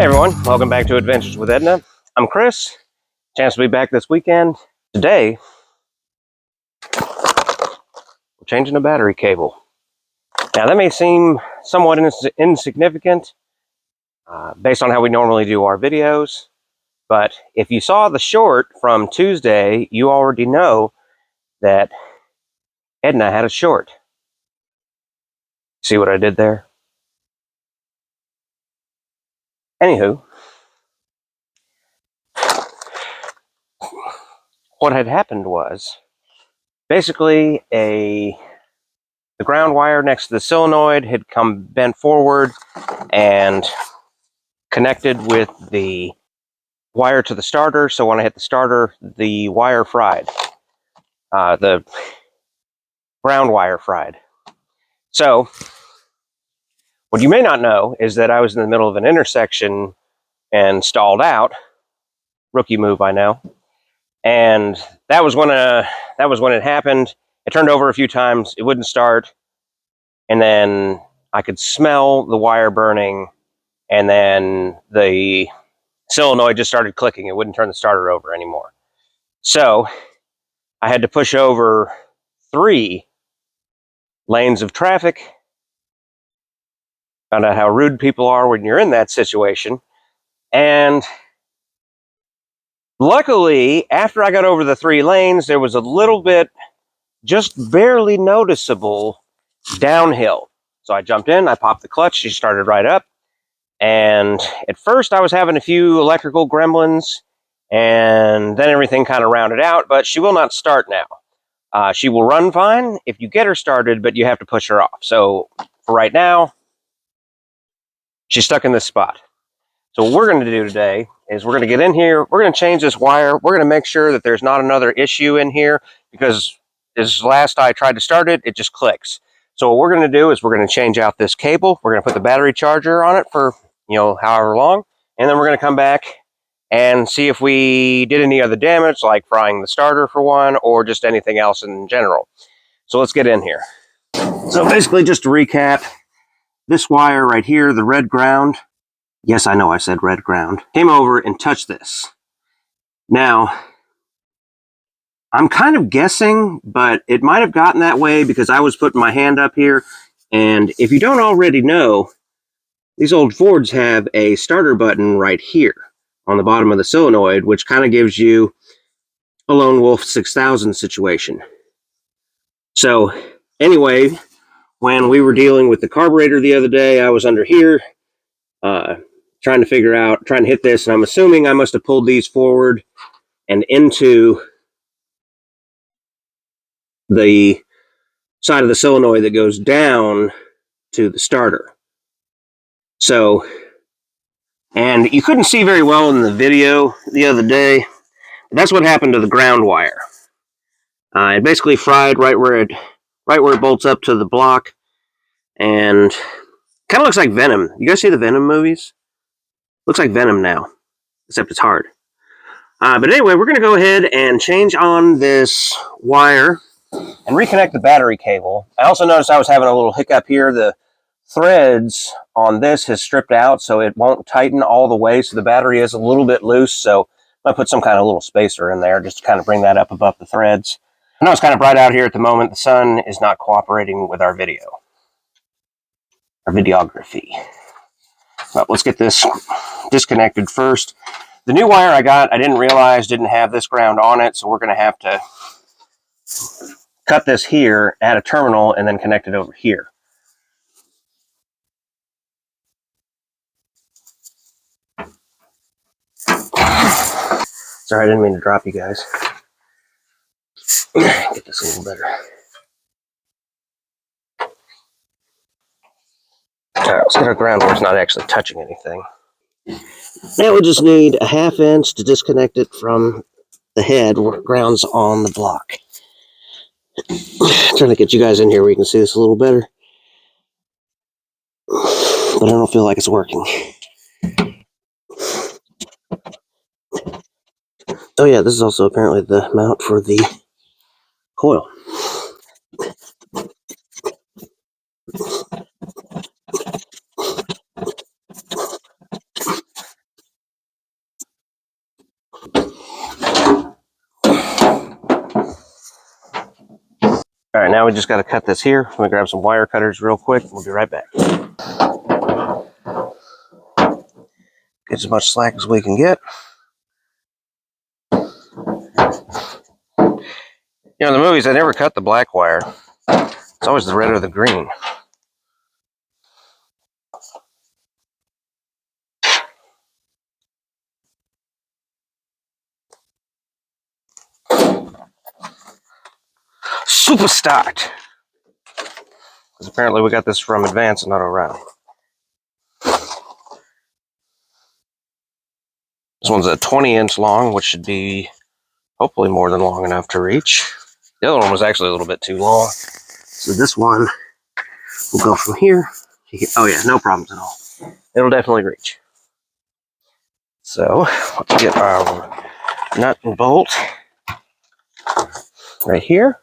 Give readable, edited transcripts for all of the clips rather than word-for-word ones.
everyone, welcome back to Adventures with Edna. I'm Chris. Chance to be back this weekend. Today, we're changing a battery cable. Now that may seem somewhat insignificant based on how we normally do our videos, but if you saw the short from Tuesday, you already know that Edna had a short. See what I did there? Anywho, what had happened was basically the ground wire next to the solenoid had come bent forward and connected with the wire to the starter. So when I hit the starter, the wire fried. The ground wire fried. So what you may not know is that I was in the middle of an intersection and stalled out. Rookie move, I know. And that was when it happened. It turned over a few times. It wouldn't start. And then I could smell the wire burning. And then the solenoid just started clicking. It wouldn't turn the starter over anymore. So I had to push over 3 lanes of traffic. Found out how rude people are when you're in that situation. And luckily, after I got over the 3 lanes, there was a little bit, just barely noticeable, downhill. So I jumped in, I popped the clutch, she started right up. And at first I was having a few electrical gremlins, and then everything kind of rounded out, but she will not start now. She will run fine if you get her started, but you have to push her off. So for right now, she's stuck in this spot. So what we're going to do today is we're going to get in here, we're going to change this wire, we're going to make sure that there's not another issue in here, because as last I tried to start it, it just clicks. So what we're going to do is we're going to change out this cable, we're going to put the battery charger on it for, however long, and then we're going to come back and see if we did any other damage, like frying the starter for one, or just anything else in general. So let's get in here. So basically, just to recap, this wire right here, the red ground, yes, I know I said red ground, came over and touched this. Now, I'm kind of guessing, but it might have gotten that way because I was putting my hand up here. And if you don't already know, these old Fords have a starter button right here on the bottom of the solenoid, which kind of gives you a Lone Wolf 6000 situation. So anyway, when we were dealing with the carburetor the other day, I was under here trying to hit this, and I'm assuming I must have pulled these forward and into the side of the solenoid that goes down to the starter. So, and you couldn't see very well in the video the other day, but that's what happened to the ground wire. It basically fried right where it bolts up to the block, and kind of looks like Venom. You guys see the Venom movies? Looks like Venom now, except it's hard. But anyway, we're going to go ahead and change on this wire and reconnect the battery cable. I also noticed I was having a little hiccup here. The threads on this has stripped out, so it won't tighten all the way, so the battery is a little bit loose. So I'm going to put some kind of little spacer in there just to kind of bring that up above the threads. I know it's kind of bright out here at the moment. The sun is not cooperating with our videography. But let's get this disconnected first. The new wire I got, I didn't realize didn't have this ground on it, so we're going to have to cut this here, add a terminal, and then connect it over here. Sorry, I didn't mean to drop you guys. Get this a little better. Alright, let's get our ground where it's not actually touching anything. Now we just need a 1/2 inch to disconnect it from the head where it grounds on the block. Trying to get you guys in here where you can see this a little better. But I don't feel like it's working. Oh yeah, this is also apparently the mount for the coil. All right, now we just got to cut this here. Let me grab some wire cutters real quick. We'll be right back. Get as much slack as we can get. You know, in the movies, they never cut the black wire. It's always the red or the green. Super stocked. Because apparently we got this from Advance and not O'Reilly. This one's a 20-inch long, which should be hopefully more than long enough to reach. The other one was actually a little bit too long. So this one will go from here to here. Oh yeah, no problems at all. It'll definitely reach. So let's get our nut and bolt right here.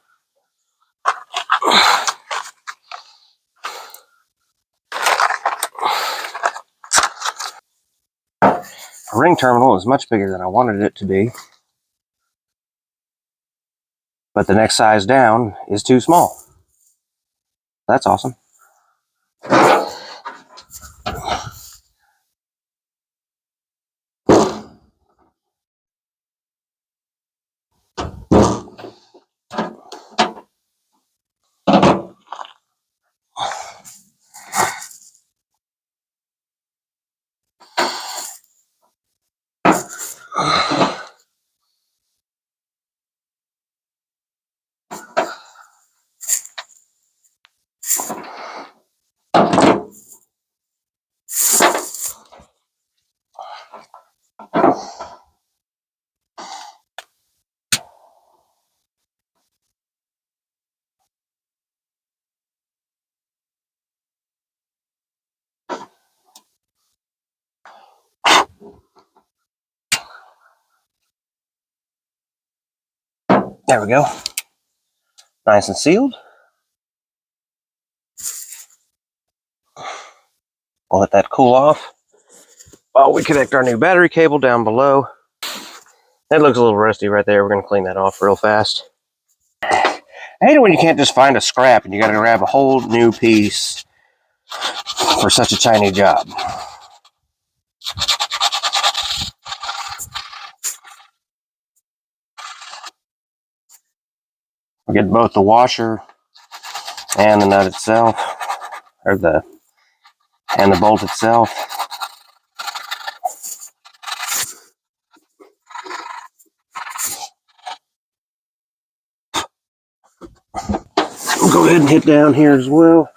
The ring terminal is much bigger than I wanted it to be, but the next size down is too small. That's awesome. There we go. Nice and sealed. We'll let that cool off while we connect our new battery cable down below. That looks a little rusty right there. We're going to clean that off real fast. I hate it when you can't just find a scrap and you got to grab a whole new piece for such a tiny job. We'll get both the washer and the nut itself, or the bolt itself. We'll go ahead and hit down here as well.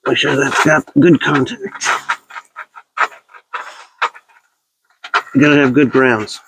Make sure that's got good contact. You gotta have good grounds.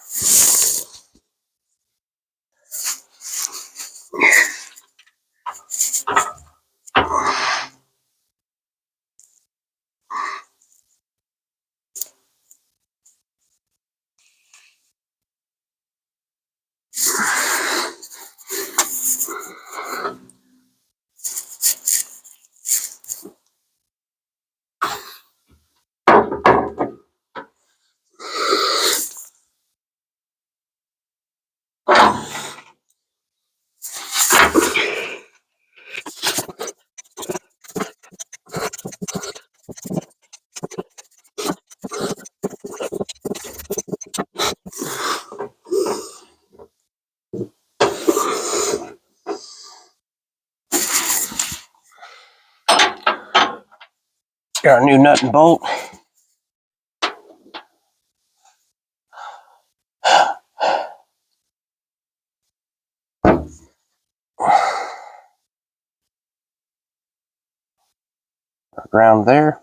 Got our new nut and bolt. Our ground there.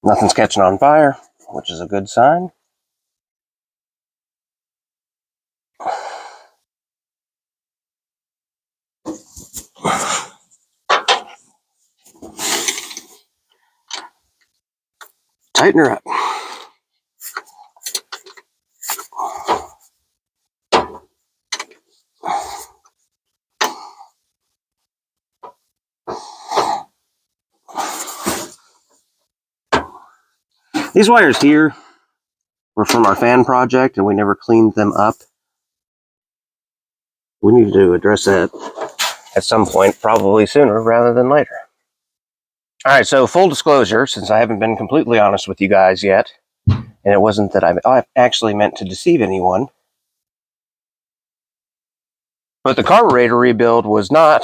Nothing's catching on fire, which is a good sign. Tighten her up. These wires here were from our fan project, and we never cleaned them up. We need to address that at some point, probably sooner rather than later. All right, so full disclosure, since I haven't been completely honest with you guys yet, and it wasn't that I actually meant to deceive anyone, but the carburetor rebuild was not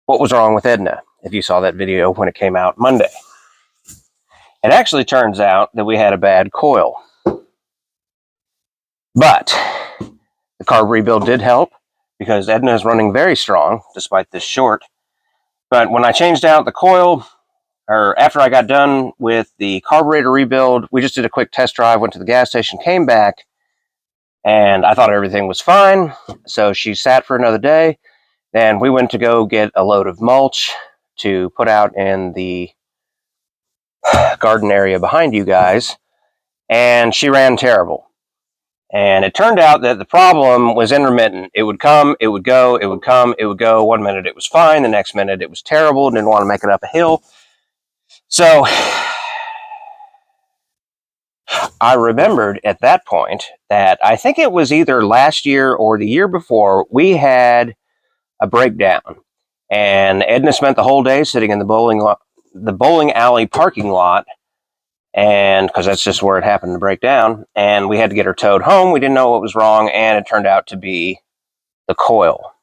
what was wrong with Edna, if you saw that video when it came out Monday. It actually turns out that we had a bad coil. But the carb rebuild did help, because Edna is running very strong, despite this short. But when I changed out the coil, or after I got done with the carburetor rebuild, we just did a quick test drive, went to the gas station, came back, and I thought everything was fine. So she sat for another day. Then we went to go get a load of mulch to put out in the garden area behind you guys, and she ran terrible. And it turned out that the problem was intermittent. It would come, it would go, it would come, it would go. One minute it was fine, the next minute it was terrible, didn't want to make it up a hill. So I remembered at that point that I think it was either last year or the year before, we had a breakdown. And Edna spent the whole day sitting in the bowling alley parking lot, and because that's just where it happened to break down, and we had to get her towed home. We didn't know what was wrong, and it turned out to be the coil.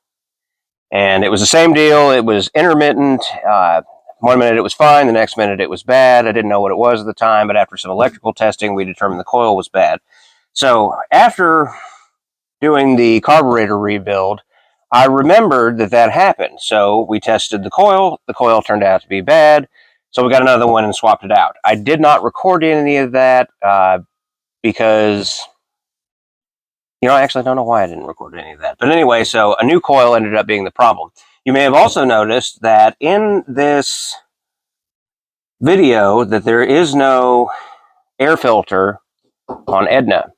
And it was the same deal. It was intermittent. One minute it was fine, the next minute it was bad. I didn't know what it was at the time, but after some electrical testing, we determined the coil was bad. So after doing the carburetor rebuild, I remembered that happened. So we tested the coil. The coil turned out to be bad. So we got another one and swapped it out. I did not record any of that because, I actually don't know why I didn't record any of that. But anyway, so a new coil ended up being the problem. You may have also noticed that in this video that there is no air filter on Edna,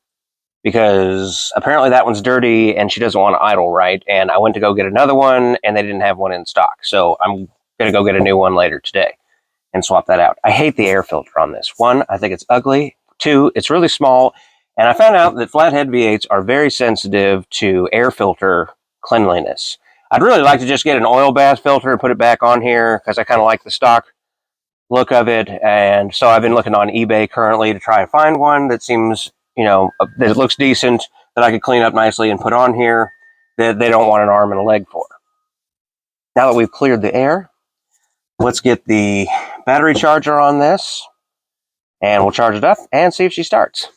because apparently that one's dirty and she doesn't want to idle right. And I went to go get another one and they didn't have one in stock. So I'm going to go get a new one later today and swap that out. I hate the air filter on this. One, I think it's ugly. Two, it's really small. And I found out that flathead V8s are very sensitive to air filter cleanliness. I'd really like to just get an oil bath filter and put it back on here, because I kind of like the stock look of it. And so I've been looking on eBay currently to try and find one that seems, that looks decent, that I could clean up nicely and put on here, that they don't want an arm and a leg for. Now that we've cleared the air, let's get the battery charger on this, and we'll charge it up and see if she starts.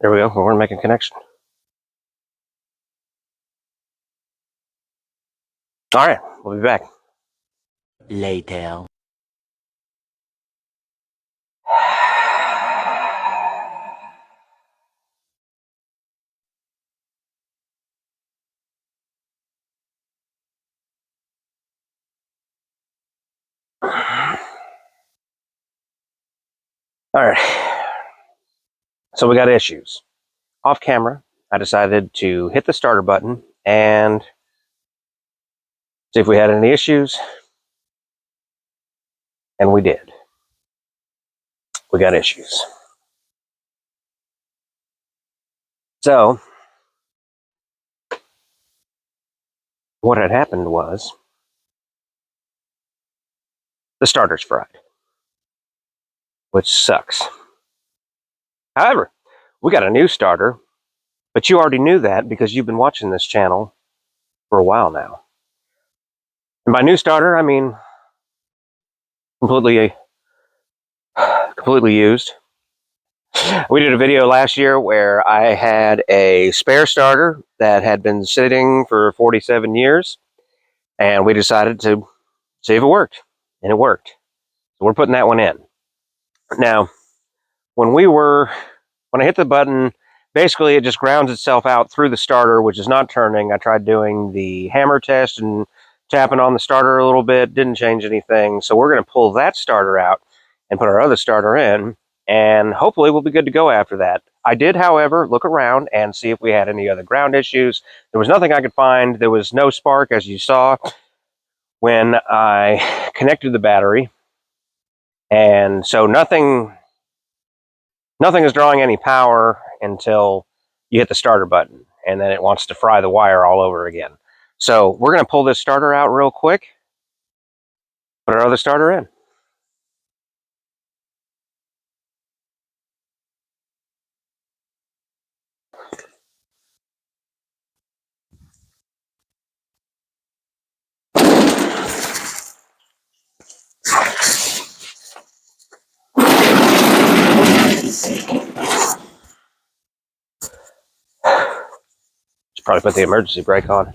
There we go. We're making a connection. All right, we'll be back. Later. All right. So we got issues. Off camera, I decided to hit the starter button and see if we had any issues. And we did. We got issues. So what had happened was the starter's fried, which sucks. However, we got a new starter, but you already knew that because you've been watching this channel for a while now. And by new starter, I mean completely used. We did a video last year where I had a spare starter that had been sitting for 47 years, and we decided to see if it worked, and it worked. So we're putting that one in. Now, when I hit the button, basically it just grounds itself out through the starter, which is not turning. I tried doing the hammer test and tapping on the starter a little bit, didn't change anything. So we're going to pull that starter out and put our other starter in, and hopefully we'll be good to go after that. I did, however, look around and see if we had any other ground issues. There was nothing I could find. There was no spark, as you saw, when I connected the battery. And so nothing is drawing any power until you hit the starter button, and then it wants to fry the wire all over again. So we're going to pull this starter out real quick, put our other starter in. Should probably put the emergency brake on.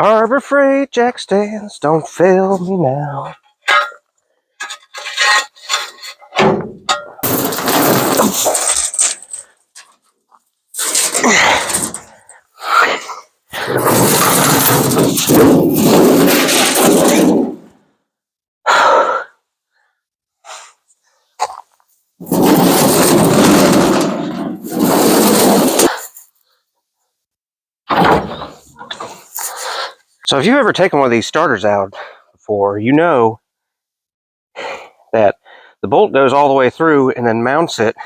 Harbor Freight jack stands, don't fail me now. So if you've ever taken one of these starters out before, you know that the bolt goes all the way through and then mounts it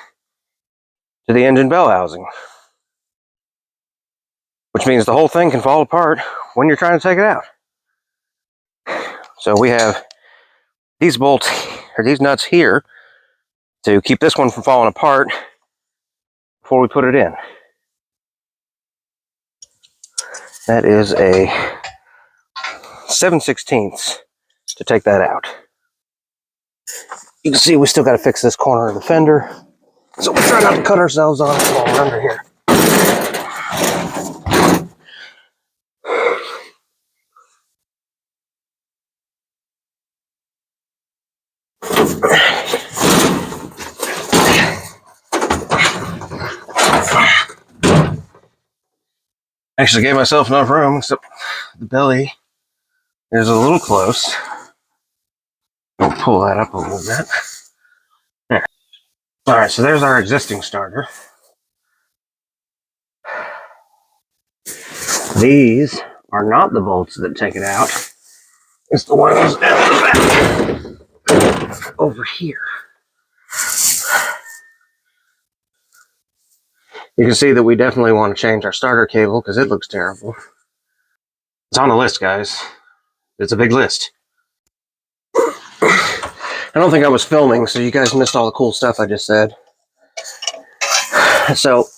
to the engine bell housing, which means the whole thing can fall apart when you're trying to take it out. So we have these bolts, or these nuts here, to keep this one from falling apart before we put it in. That is a 7/16 to take that out. You can see we still got to fix this corner of the fender, so we'll try not to cut ourselves off while we're under here. Actually gave myself enough room, except the belly is a little close. I'll pull that up a little bit. There. All right, so there's our existing starter. These are not the bolts that take it out. It's the ones at the back over here. You can see that we definitely want to change our starter cable because it looks terrible. It's on the list, guys. It's a big list. I don't think I was filming, so you guys missed all the cool stuff I just said. So,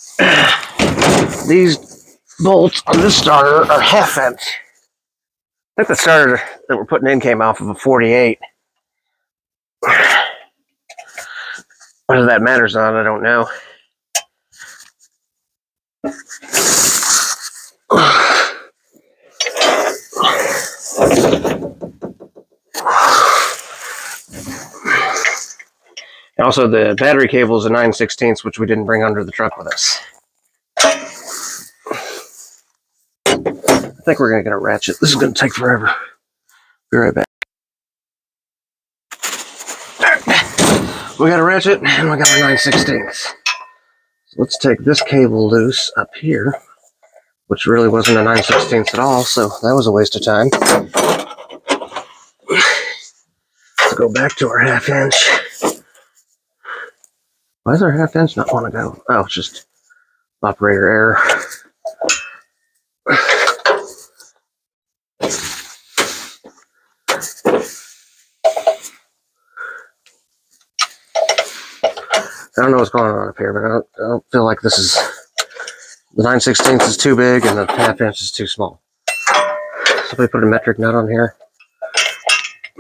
these bolts on this starter are half-inch. I think the starter that we're putting in came off of a 48. Whether that matters or not, I don't know. Also, the battery cable is a 9/16, which we didn't bring under the truck with us. I think we're going to get a ratchet. This is going to take forever. Be right back. We got a ratchet and we got our 9/16. So let's take this cable loose up here, which really wasn't a 9/16 at all, so that was a waste of time. Let's go back to our 1/2 inch. Why does our 1/2 inch not want to go? Oh, it's just operator error. I don't know what's going on up here, but I don't feel like this is... The 9/16 is too big and the 1/2 inch is too small. Somebody put a metric nut on here.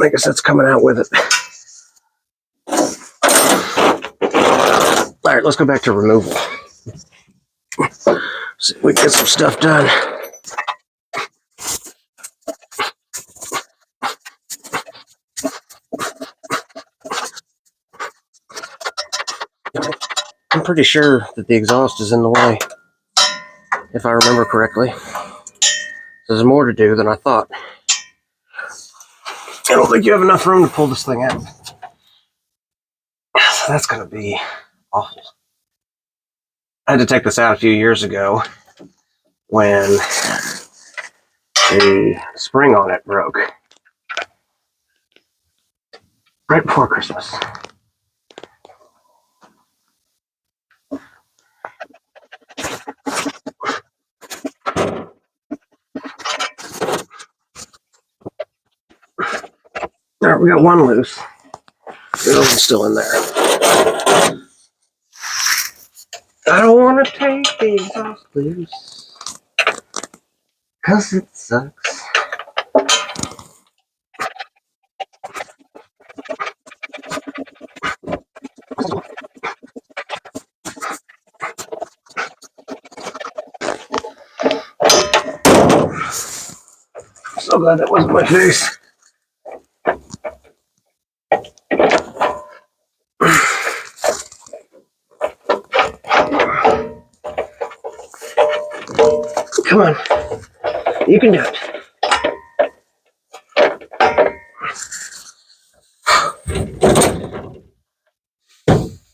I guess that's coming out with it. Alright, let's go back to removal. See if we can get some stuff done. I'm pretty sure that the exhaust is in the way, if I remember correctly. So there's more to do than I thought. I don't think you have enough room to pull this thing out. That's going to be awful. I had to take this out a few years ago when the spring on it broke. Right before Christmas. Alright, we got one loose. The other one's still in there. I don't want to take the exhaust loose, 'cause it sucks. So glad that wasn't my face. Come on. You can do it.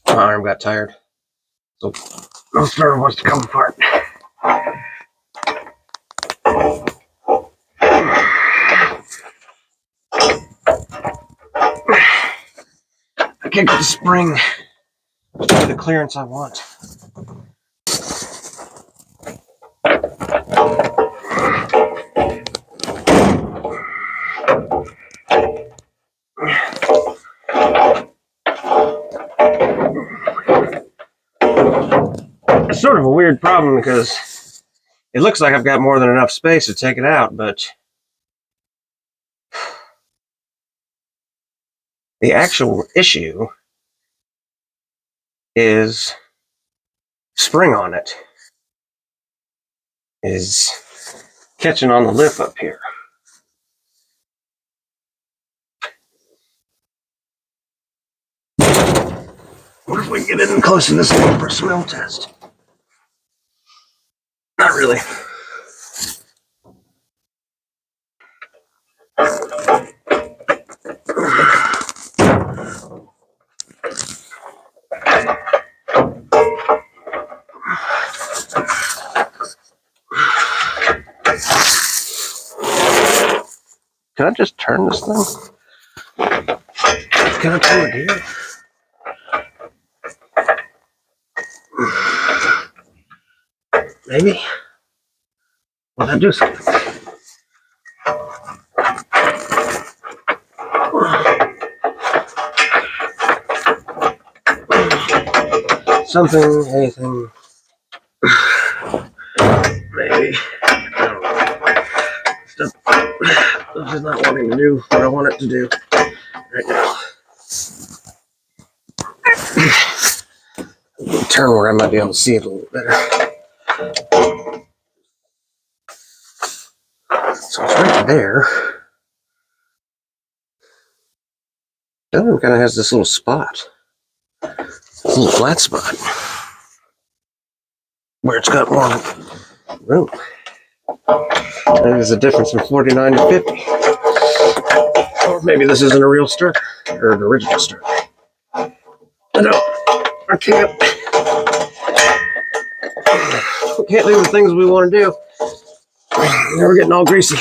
My arm got tired. So no starter wants to come apart. I can't get the spring to the clearance I want. It's sort of a weird problem because it looks like I've got more than enough space to take it out, but the actual issue is spring on it is catching on the lip up here. What if we get in close to this thing for a smell test? Not really. Can I just turn this thing? Can I turn it here? Maybe? Will that do something? Something, anything. Maybe. I don't know. Stuff is not wanting to do what I want it to do right now. Turn where I might be able to see it a little better. So it's right there. The other one kind of has this little spot. Little flat spot where it's got more room. There's a difference from 49 to 50. Or maybe this isn't a real starter, or an original starter. I can't do the things we want to do. We're getting all greasy.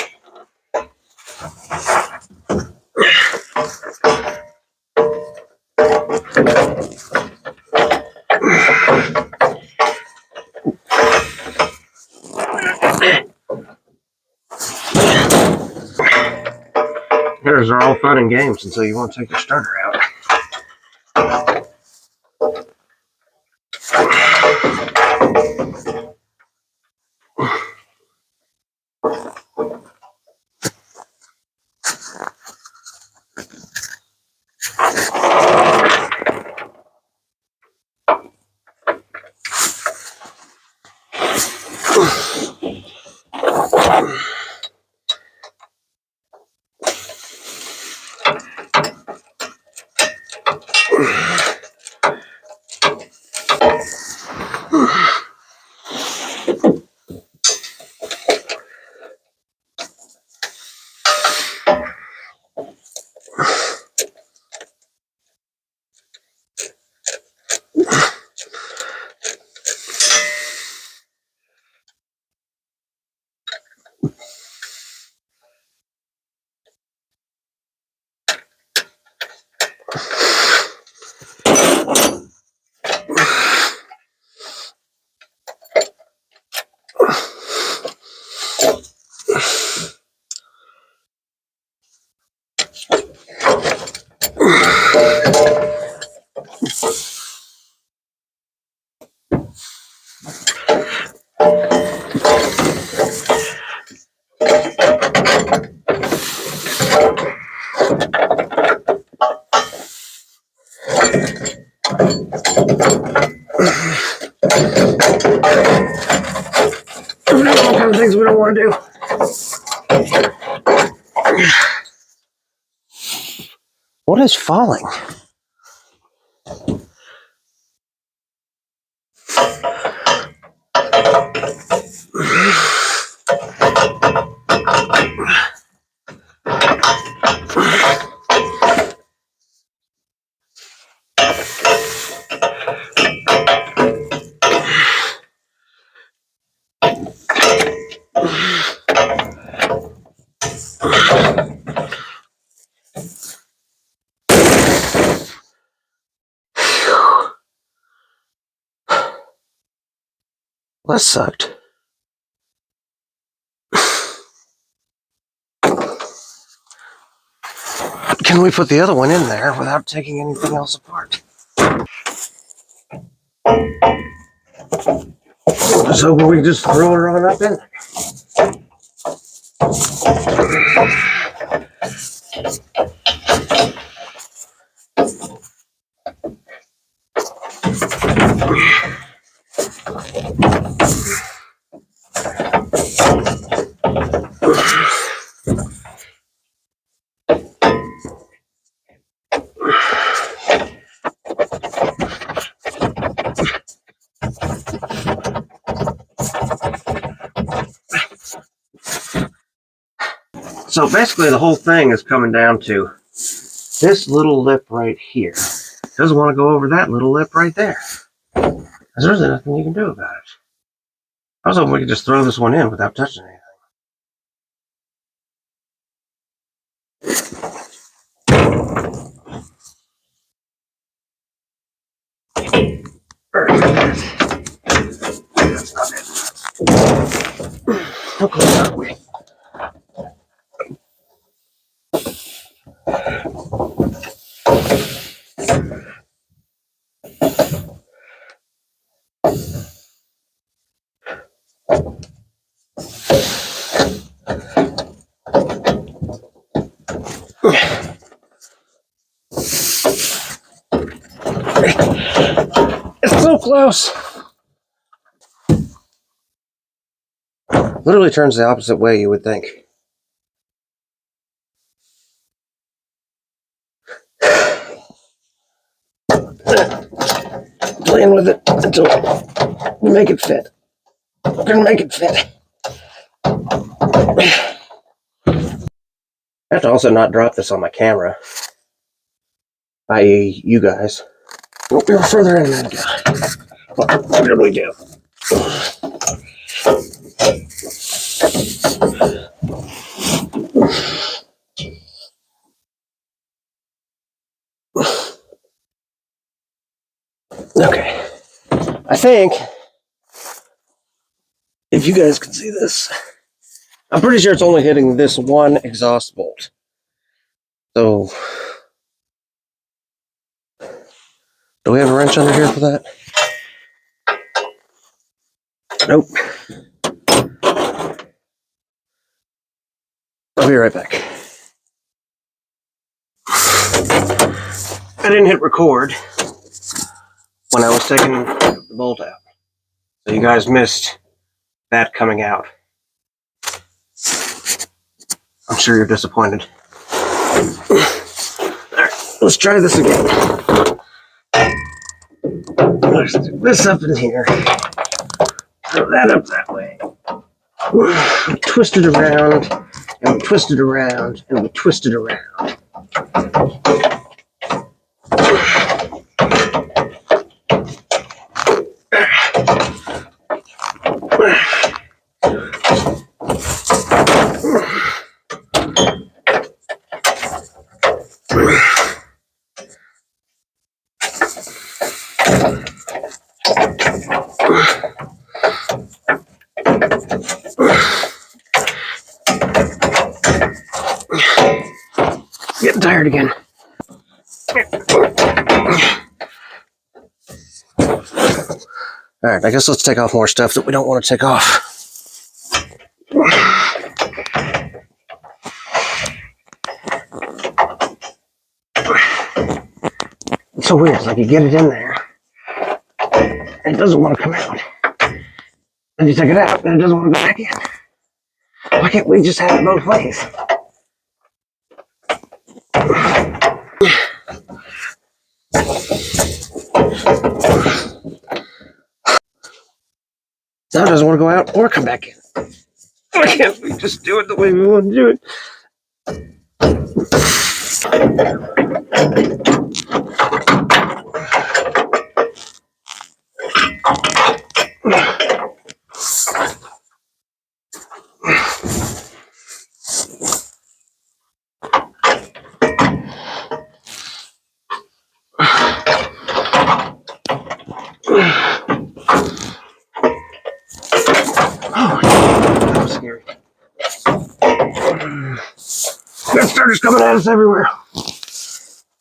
Here's are all fun and games until you want to take your starter out. All kinds of things we don't want to do. What is falling? That sucked. Can we put the other one in there without taking anything else apart? Just hoping we can just throw her on up in there. So basically the whole thing is coming down to this little lip right here. Doesn't want to go over that little lip right there. Because there's nothing you can do about it. I was hoping we could just throw this one in without touching anything. That's not it. How close are we? It's so close. Literally turns the opposite way, you would think. playing with it until we make it fit. We're gonna make it fit. I have to also not drop this on my camera, i.e. you guys. Oh, we were further in that guy. What did we do? Okay. I think, if you guys can see this, I'm pretty sure it's only hitting this one exhaust bolt. So, do we have a wrench under here for that? Nope. I'll be right back. I didn't hit record when I was taking the bolt out. So you guys missed that coming out. I'm sure you're disappointed. Alright, let's try this again. Let's do this up in here. Throw that up that way. Twist it around, and we twist it around, and we twist it around. Getting tired again. Alright, I guess let's take off more stuff that we don't want to take off. It's so weird, it's like you get it in there, and it doesn't want to come out. Then you take it out, and it doesn't want to go back in. Why can't we just have it both ways? Now it doesn't want to go out or come back in. Why can't we just do it the way we want to do it? Oh, that was scary. That starter's coming at us everywhere.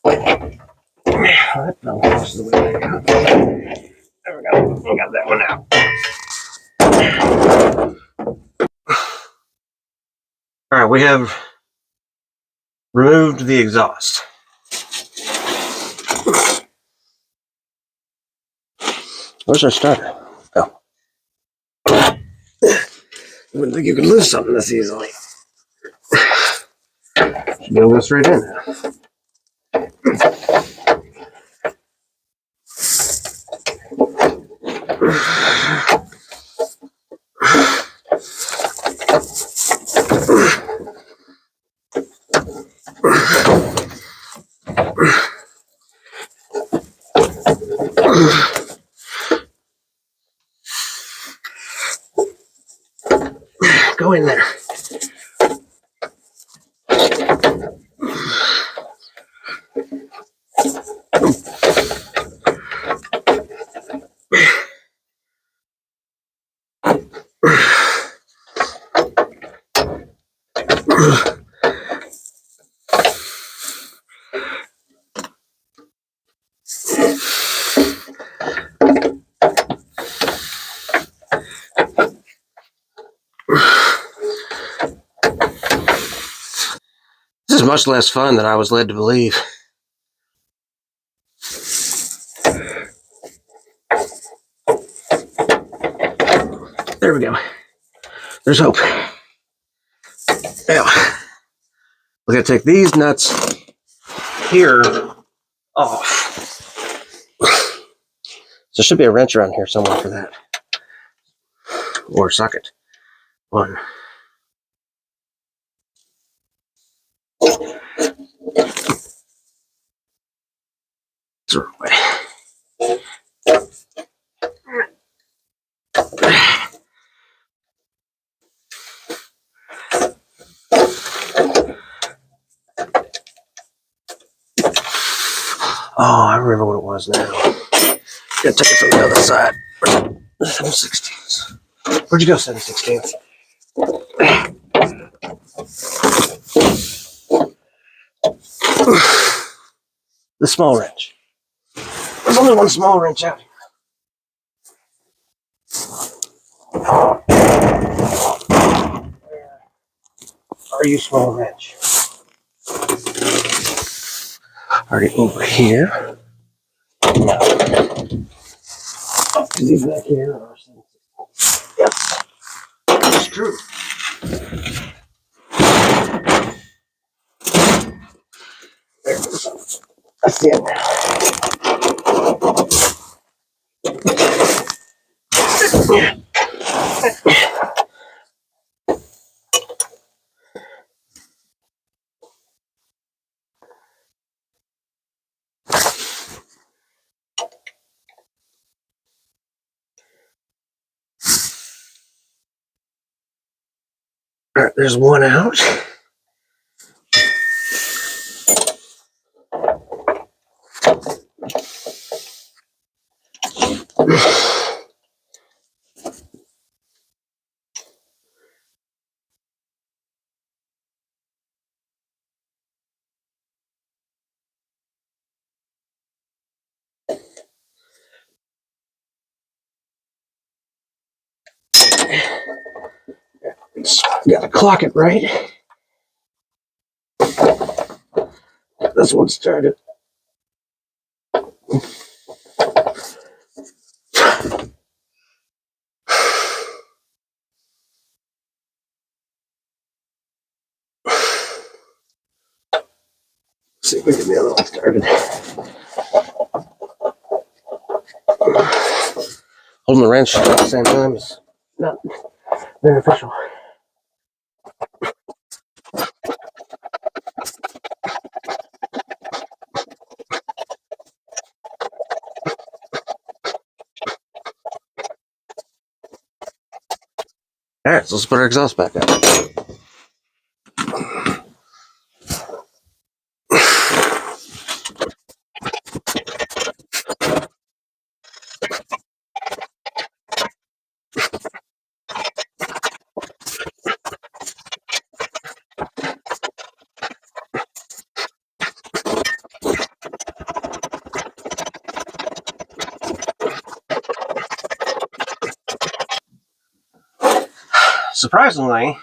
That fell most of the way back out. There we go. We got that one out. All right, we have removed the exhaust. Where's our starter? Oh. I wouldn't think you could lose something this easily. Should be able to go straight in now. Go in there. This is much less fun than I was led to believe. There we go. There's hope. Now, we're going to take these nuts here off. there should be a wrench around here somewhere for that. Or a socket. One. Throw it away. Oh, I remember what it was now. Gotta take it from the other side. 7/16. Where'd you go, 7/16? The small wrench. There's only one small wrench out here. Where are you, small wrench? Are you over here? No. Is he back here or something? Yes. That's true. There it is. That's it. All right, there's one out. Gotta clock it right. This one started. See if we can get the other one started. Holding the wrench at the same time is not beneficial. All right, so let's put our exhaust back up. Surprisingly,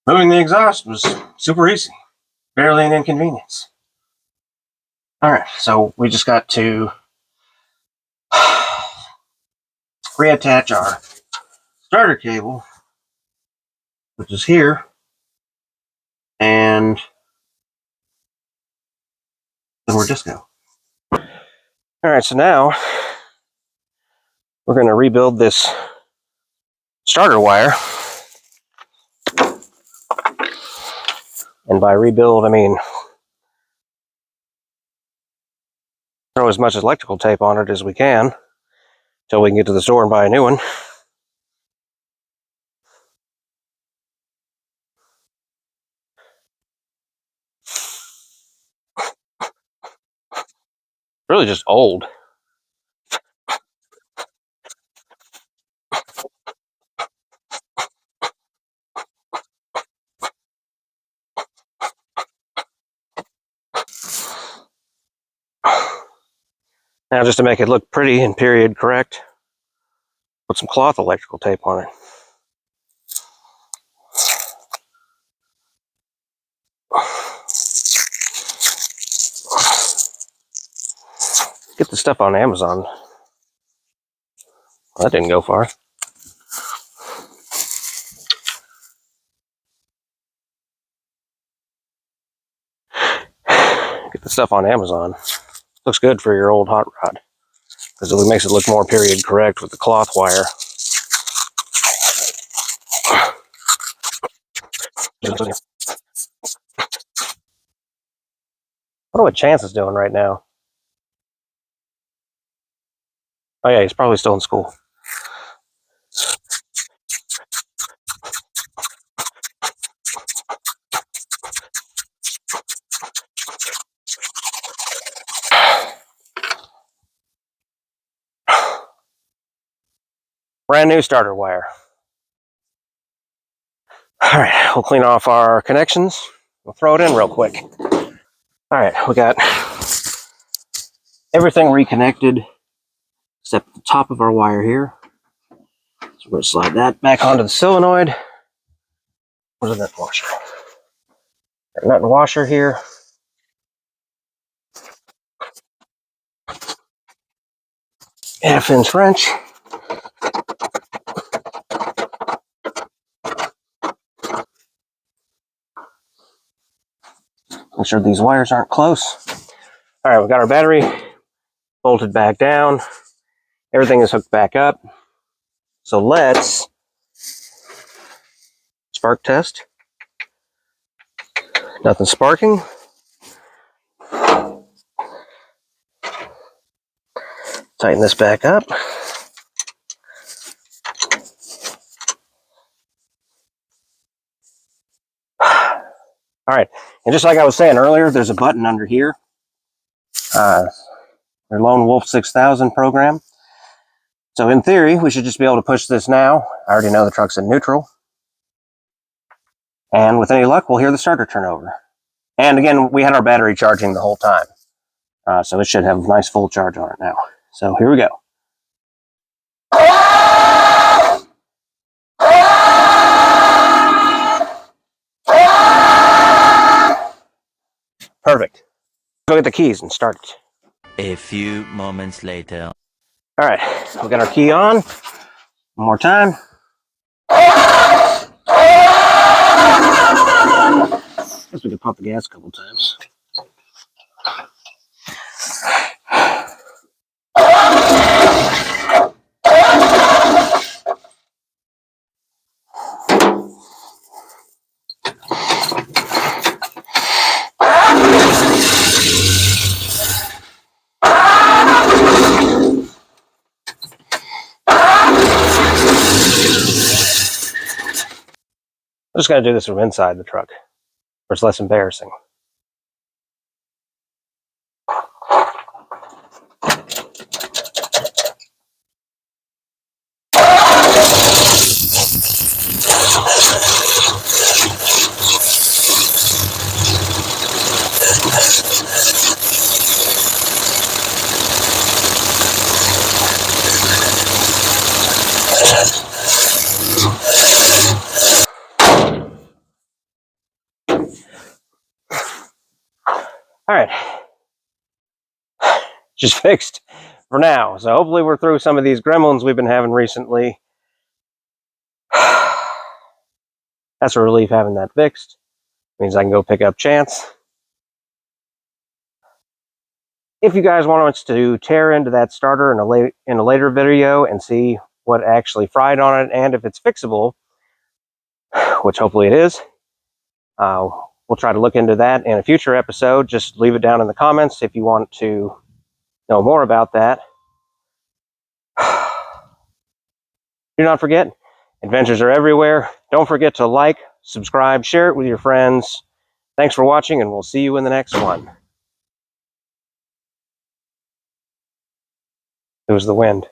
moving the exhaust was super easy. Barely an inconvenience. All right, so we just got to reattach our starter cable, which is here, and then we're disco. All right, so now we're going to rebuild this starter wire. And by rebuild, I mean throw as much electrical tape on it as we can until we can get to the store and buy a new one. Really just old. Now, just to make it look pretty and period correct, put some cloth electrical tape on it. Get the stuff on Amazon. Well, that didn't go far. Get the stuff on Amazon. Looks good for your old hot rod, because it makes it look more period correct with the cloth wire. I wonder what Chance is doing right now. Oh yeah, he's probably still in school. Brand new starter wire. All right, we'll clean off our connections. We'll throw it in real quick. All right, we got everything reconnected except the top of our wire here. So we're going to slide that back onto the solenoid. Where's the nut washer? Got a nut and washer here. Half-inch wrench. Make sure these wires aren't close. All right, we got our battery bolted back down. Everything is hooked back up. So let's spark test. Nothing sparking. Tighten this back up. All right, and just like I was saying earlier, there's a button under here. Your Lone Wolf 6000 program. So in theory, we should just be able to push this now. I already know the truck's in neutral. And with any luck, we'll hear the starter turn over. And again, we had our battery charging the whole time. So it should have a nice full charge on it now. So here we go. Perfect. Go get the keys and start it. A few moments later. All right, we got our key on. One more time. Guess we could pump the gas a couple times. I'm just going to do this from inside the truck, where it's less embarrassing. All right, just fixed for now. So hopefully we're through some of these gremlins we've been having recently. That's a relief having that fixed. Means I can go pick up Chance. If you guys want us to tear into that starter in a later video and see what actually fried on it and if it's fixable, which hopefully it is, we'll try to look into that in a future episode. Just leave it down in the comments if you want to know more about that. Do not forget, adventures are everywhere. Don't forget to like, subscribe, share it with your friends. Thanks for watching, and we'll see you in the next one. It was the wind.